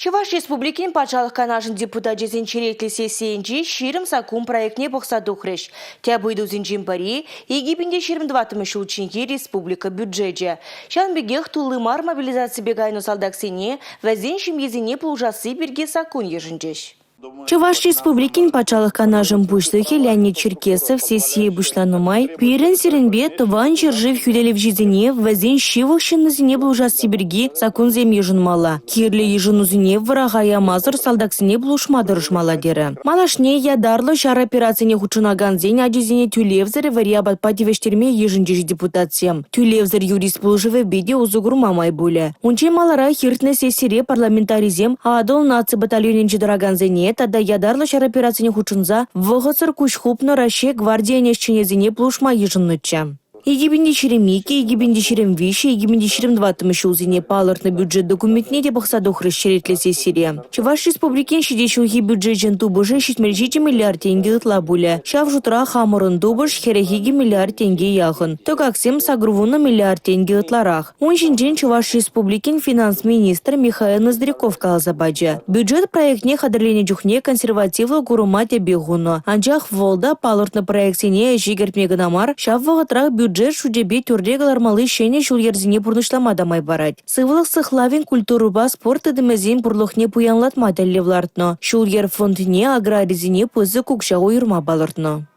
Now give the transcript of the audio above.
Чуваш Республикин патшалық канашын депутат жезен череклі сессиенжі ширым сакум проектне бұқсаду хреш. Тябыйду зинжин пари, Египінде 22 ученики республика бюджете. Шанбегех тулымар мобилизация бегайну салдаксене, вәзен шимезене плужасы берге сакун ежінжеш. Чуваш Республикин патшалық канажын бұштығы Леонид Черкесов сессии бұшланымай, пейрін серінбе тыван жержив хүделев жезіне вәзен шивық шынызіне бұлжас сибірге сакун зем ежінмала. Кирлі ежінузіне вырағая мазыр салдаксыне бұлышмадыр ұшмала дері. Малашне ядарлы жар операцияне хучынаган зен ажезіне тюлевзір вариабат падевештерме ежінжеш депутациям. Тюлевзір юрист бұлжывы беде ұзығыр мамай бөлі. Унче малара хиртны сессире парламентаризем адыл наци батальонен жидыраган зене тада ядарлы шар операцияне хучынза вғысыр күшхупны Раще гвардия нешченезіне плушма ежынныча. Египінде шеремеке, Египінде шеремвиші, Египінде шеремдватымы шулзине палыртны бюджет документне де бұқсаду хрещеретлі сессире. Чуваш Республикен шедешуги бюджет жын тубыжы 70 миллиард тенге ұтла бұлі. Шав жұтыра хамырын тубыш херехиги миллиард тенге яғын. Ток аксем сагрувуны миллиард тенге ұтларақ. Он жинжен Чуваш Республикен финанс министр Михаил Ноздряков қалзабаджа. Бюджет проектне қадырлене жүхне консервативлы гурумате бегуну. Анжақ волда палыртны проектсене жигерпмегінамар шав вағытрақ бюджет шудебе түрдегалар малы шене жул ерзіне бұрнышламадамай барад. Сывылық сықлавин культуруба спорт эдемезин бұрлықне пуянлатма дәллевлартно. Шул ер фондіне аграризіне пызы кукша ойырма балыртно.